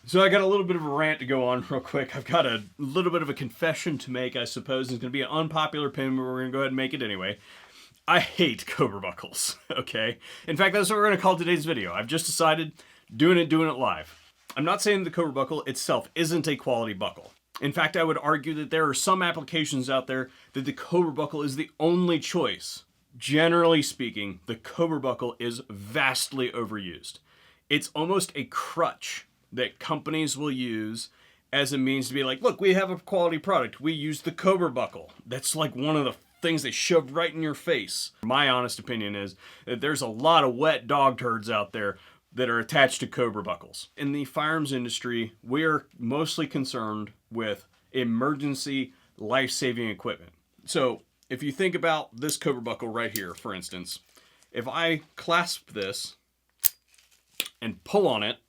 So I got a little bit of a rant to go on real quick. I've got a little bit of a confession to make, I suppose. It's going to be an unpopular opinion, but we're going to go ahead and make it anyway. I hate Cobra buckles, okay? In fact, that's what we're going to call today's video. I've just decided doing it live. I'm not saying the Cobra buckle itself isn't a quality buckle. In fact, I would argue that there are some applications out there that the Cobra buckle is the only choice. Generally speaking, the Cobra buckle is vastly overused. It's almost a crutch that companies will use as a means to be like, look, we have a quality product. We use the Cobra buckle. That's like one of the things they shove right in your face. My honest opinion is that there's a lot of wet dog turds out there that are attached to Cobra buckles. In the firearms industry, we're mostly concerned with emergency life-saving equipment. So if you think about this Cobra buckle right here, for instance, if I clasp this and pull on it,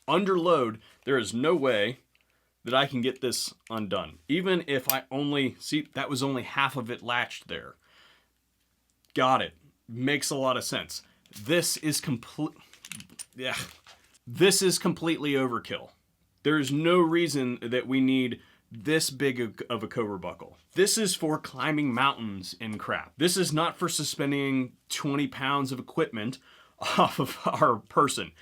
under load, there is no way that I can get this undone. Even if I only, see, that was only half of it latched there. Got it. Makes a lot of sense. This is This is completely overkill. There is no reason that we need this big of a Cobra buckle. This is for climbing mountains and crap. This is not for suspending 20 pounds of equipment off of our person.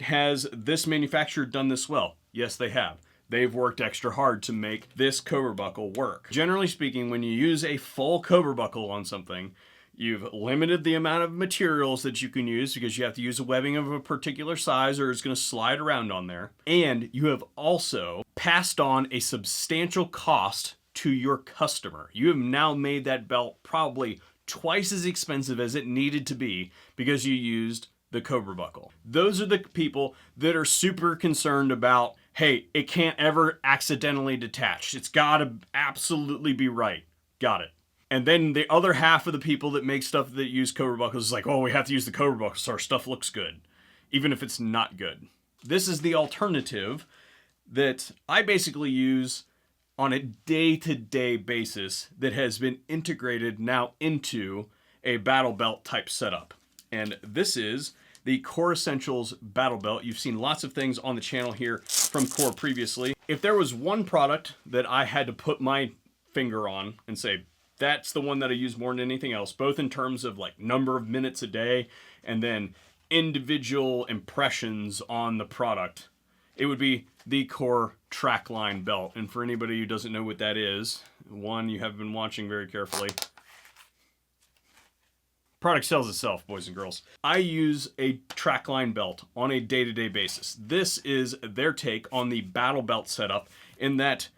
Has this manufacturer done this well? Yes, they have. They've worked extra hard to make this Cobra buckle work. Generally speaking, when you use a full Cobra buckle on something, you've limited the amount of materials that you can use because you have to use a webbing of a particular size or it's going to slide around on there. And you have also passed on a substantial cost to your customer. You have now made that belt probably twice as expensive as it needed to be because you used the Cobra buckle. Those are the people that are super concerned about, hey, it can't ever accidentally detach. It's got to absolutely be right. Got it. And then the other half of the people that make stuff that use Cobra buckles is like, oh, we have to use the Cobra buckle so our stuff looks good, even if it's not good. This is the alternative that I basically use on a day-to-day basis that has been integrated now into a battle belt type setup. And this is the Core Essentials Battle Belt. You've seen lots of things on the channel here from Core previously. If there was one product that I had to put my finger on and say, that's the one that I use more than anything else, both in terms of like number of minutes a day and then individual impressions on the product, it would be the Core Trackline Belt. And for anybody who doesn't know what that is, one, you have been watching very carefully. Product sells itself, boys and girls. I use a trackline belt on a day-to-day basis. This is their take on the battle belt setup in that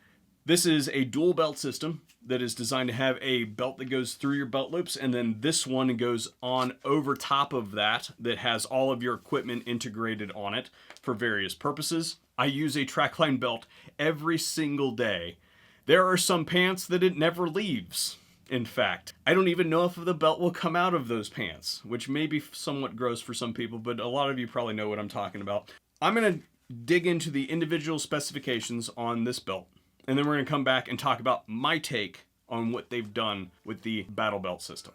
this is a dual belt system that is designed to have a belt that goes through your belt loops, and then this one goes on over top of that has all of your equipment integrated on it for various purposes. I use a trackline belt every single day. There are some pants that it never leaves. In fact, I don't even know if the belt will come out of those pants, which may be somewhat gross for some people, but a lot of you probably know what I'm talking about. I'm going to dig into the individual specifications on this belt, and then we're going to come back and talk about my take on what they've done with the battle belt system.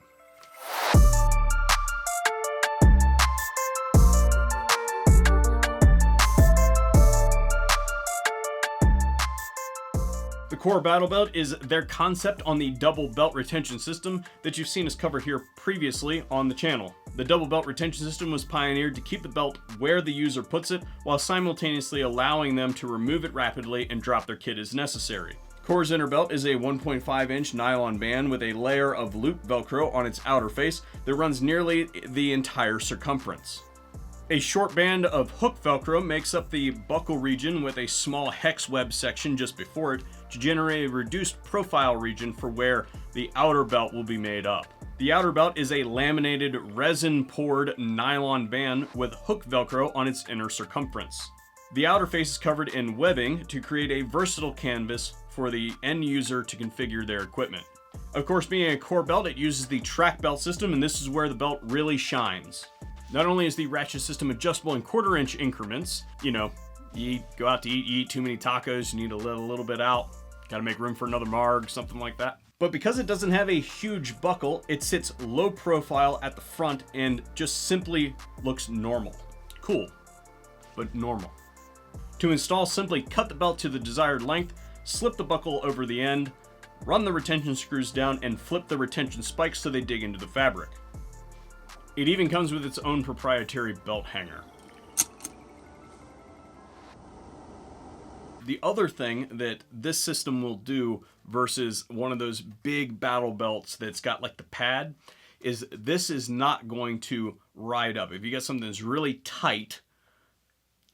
The Core Battle Belt is their concept on the double belt retention system that you've seen us cover here previously on the channel. The double belt retention system was pioneered to keep the belt where the user puts it while simultaneously allowing them to remove it rapidly and drop their kit as necessary. Core's inner belt is a 1.5-inch nylon band with a layer of loop Velcro on its outer face that runs nearly the entire circumference. A short band of hook Velcro makes up the buckle region with a small hex web section just before it to generate a reduced profile region for where the outer belt will be made up. The outer belt is a laminated resin-poured nylon band with hook Velcro on its inner circumference. The outer face is covered in webbing to create a versatile canvas for the end user to configure their equipment. Of course, being a Core belt, it uses the track belt system, and this is where the belt really shines. Not only is the ratchet system adjustable in 1/4-inch increments, you know, you go out to eat, you eat too many tacos, you need to let a little bit out, gotta make room for another marg, something like that. But because it doesn't have a huge buckle, it sits low profile at the front and just simply looks normal. Cool, but normal. To install, simply cut the belt to the desired length, slip the buckle over the end, run the retention screws down, and flip the retention spikes so they dig into the fabric. It even comes with its own proprietary belt hanger. The other thing that this system will do versus one of those big battle belts that's got like the pad is this is not going to ride up. If you got something that's really tight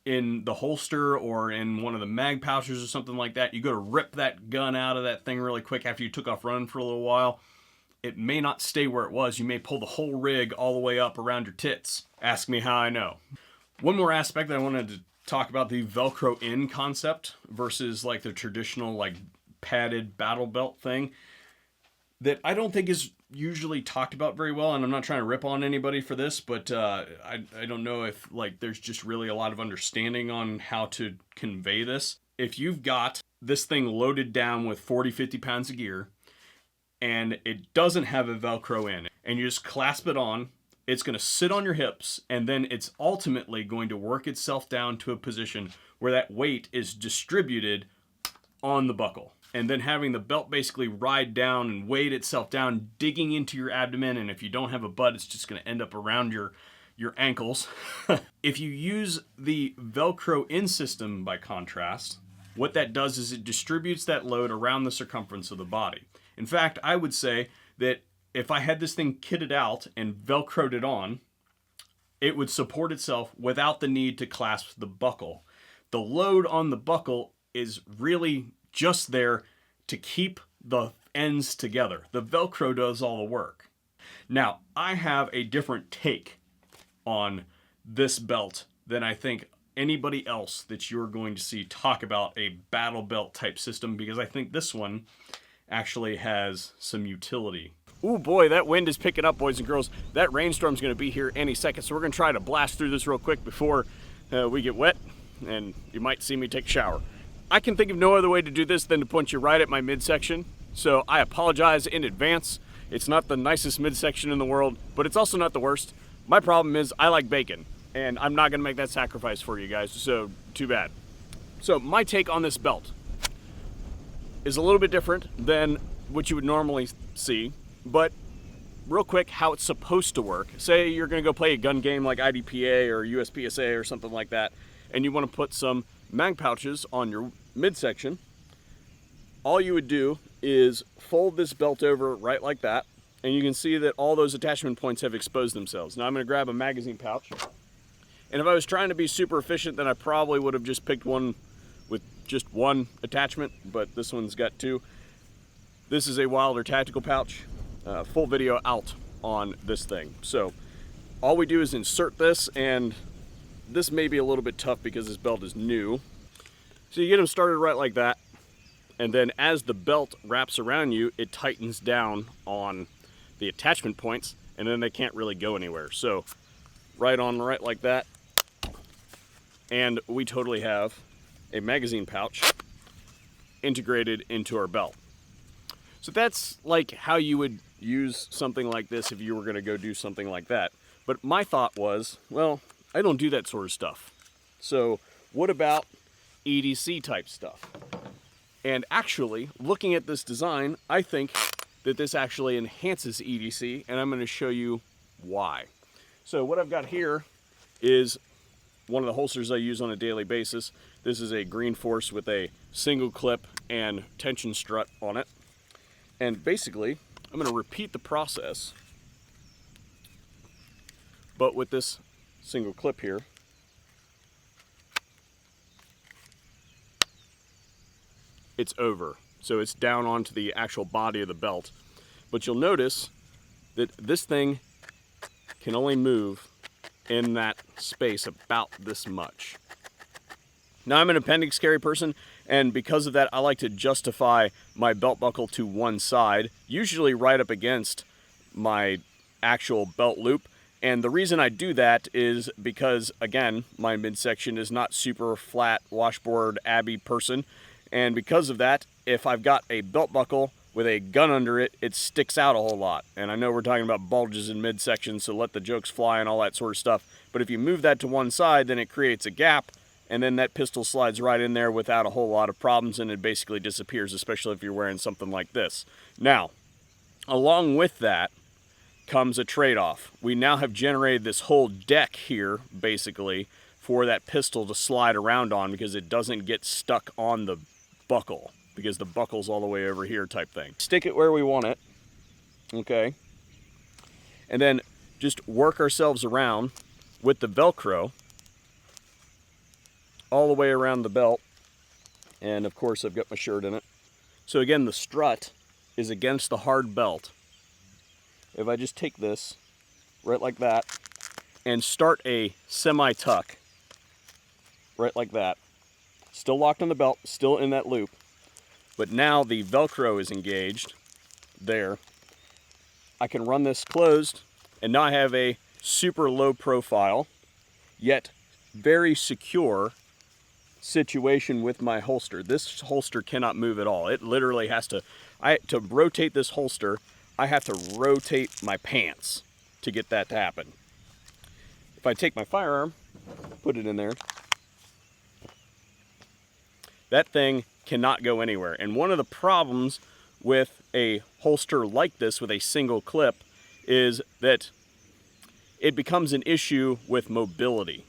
in the holster or in one of the mag pouches or something like that, you go to rip that gun out of that thing really quick after you took off running for a little while, it may not stay where it was. You may pull the whole rig all the way up around your tits. Ask me how I know. One more aspect that I wanted to talk about, the Velcro in concept versus like the traditional like padded battle belt thing that I don't think is usually talked about very well, and I'm not trying to rip on anybody for this, but I don't know if like there's just really a lot of understanding on how to convey this. If you've got this thing loaded down with 40-50 pounds of gear and it doesn't have a Velcro in, and you just clasp it on, it's going to sit on your hips, and then it's ultimately going to work itself down to a position where that weight is distributed on the buckle. And then having the belt basically ride down and weight itself down, digging into your abdomen, and if you don't have a butt, it's just going to end up around your ankles. If you use the Velcro in system, by contrast, what that does is it distributes that load around the circumference of the body. In fact, I would say that if I had this thing kitted out and Velcroed it on, it would support itself without the need to clasp the buckle. The load on the buckle is really just there to keep the ends together. The Velcro does all the work. Now, I have a different take on this belt than I think anybody else that you're going to see talk about a battle belt type system, because I think this one actually has some utility. Ooh boy, that wind is picking up, boys and girls. That rainstorm's going to be here any second, so we're going to try to blast through this real quick before we get wet, and you might see me take a shower. I can think of no other way to do this than to point you right at my midsection, so I apologize in advance. It's not the nicest midsection in the world, but it's also not the worst. My problem is I like bacon, and I'm not going to make that sacrifice for you guys, so too bad. So my take on this belt is a little bit different than what you would normally see. But real quick, how it's supposed to work. Say you're going to go play a gun game like IDPA or USPSA or something like that, and you want to put some mag pouches on your midsection. All you would do is fold this belt over right like that, and you can see that all those attachment points have exposed themselves. Now I'm going to grab a magazine pouch, and if I was trying to be super efficient, then I probably would have just picked one with just one attachment, but this one's got two. This is a Wilder tactical pouch. Full video out on this thing. So all we do is insert this, and this may be a little bit tough because this belt is new. So you get them started right like that, and then as the belt wraps around you, it tightens down on the attachment points, and then they can't really go anywhere. So right on right like that, and we totally have a magazine pouch integrated into our belt. So that's like how you would use something like this if you were going to go do something like that. But my thought was, well, I don't do that sort of stuff. So what about EDC type stuff? And actually, looking at this design, I think that this actually enhances EDC, and I'm going to show you why. So what I've got here is one of the holsters I use on a daily basis. This is a Green Force with a single clip and tension strut on it. And basically, I'm going to repeat the process, but with this single clip here. It's over. So it's down onto the actual body of the belt. But you'll notice that this thing can only move in that space about this much. Now, I'm an appendix carry person, and because of that, I like to justify my belt buckle to one side, usually right up against my actual belt loop. And the reason I do that is because, again, my midsection is not super flat washboard Abby person. And because of that, if I've got a belt buckle with a gun under it, it sticks out a whole lot. And I know we're talking about bulges in midsection, so let the jokes fly and all that sort of stuff. But if you move that to one side, then it creates a gap, and then that pistol slides right in there without a whole lot of problems, and it basically disappears, especially if you're wearing something like this. Now, along with that comes a trade-off. We now have generated this whole deck here, basically, for that pistol to slide around on, because it doesn't get stuck on the buckle, because the buckle's all the way over here type thing. Stick it where we want it, okay? And then just work ourselves around with the Velcro all the way around the belt. And of course I've got my shirt in it. So again, the strut is against the hard belt. If I just take this right like that and start a semi-tuck right like that, still locked on the belt, still in that loop, but now the Velcro is engaged there. I can run this closed, and now I have a super low profile, yet very secure situation with my holster. This holster cannot move at all. It literally has to, to rotate this holster, I have to rotate my pants to get that to happen. If I take my firearm, put it in there, that thing cannot go anywhere. And one of the problems with a holster like this with a single clip is that it becomes an issue with mobility.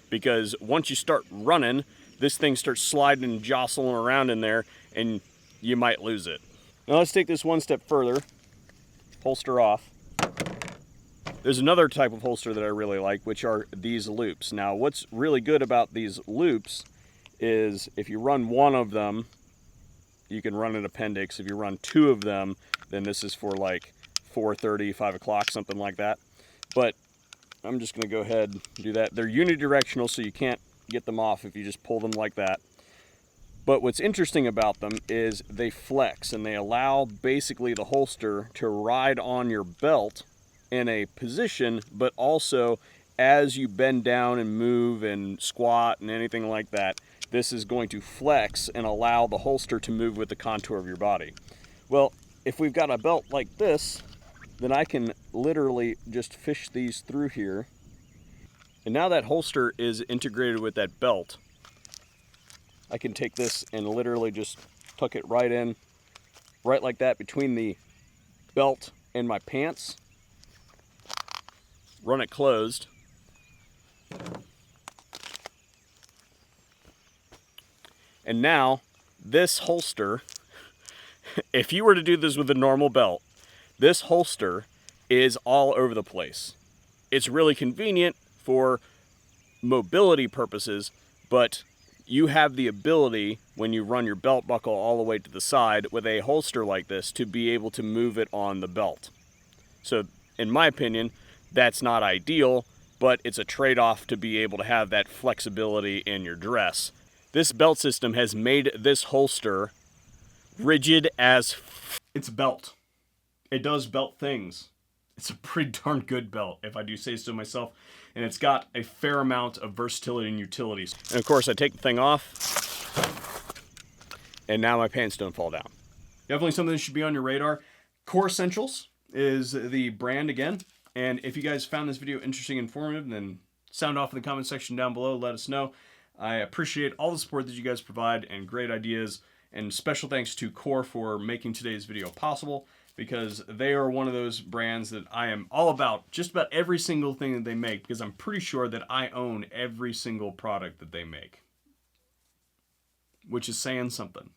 Because once you start running, this thing starts sliding and jostling around in there, and you might lose it. Now let's take this one step further. Holster off. There's another type of holster that I really like, which are these loops. Now what's really good about these loops is if you run one of them, you can run an appendix. If you run two of them, then this is for like 4:30, 5 o'clock, something like that. But I'm just going to go ahead and do that. They're unidirectional, so you can't get them off if you just pull them like that. But what's interesting about them is they flex, and they allow basically the holster to ride on your belt in a position, but also as you bend down and move and squat and anything like that, this is going to flex and allow the holster to move with the contour of your body. Well, if we've got a belt like this, then I can literally just fish these through here. And now that holster is integrated with that belt, I can take this and literally just tuck it right in, right like that between the belt and my pants. Run it closed. And now this holster, if you were to do this with a normal belt, this holster is all over the place. It's really convenient for mobility purposes, but you have the ability, when you run your belt buckle all the way to the side with a holster like this, to be able to move it on the belt. So, in my opinion, that's not ideal, but it's a trade-off to be able to have that flexibility in your dress. This belt system has made this holster rigid as it's a belt. It does belt things. It's a pretty darn good belt, if I do say so myself. And it's got a fair amount of versatility and utilities. And of course, I take the thing off, and now my pants don't fall down. Definitely something that should be on your radar. Core Essentials is the brand again. And if you guys found this video interesting and informative, then sound off in the comment section down below. Let us know. I appreciate all the support that you guys provide and great ideas. And special thanks to Core for making today's video possible, because they are one of those brands that I am all about, just about every single thing that they make, because I'm pretty sure that I own every single product that they make, which is saying something.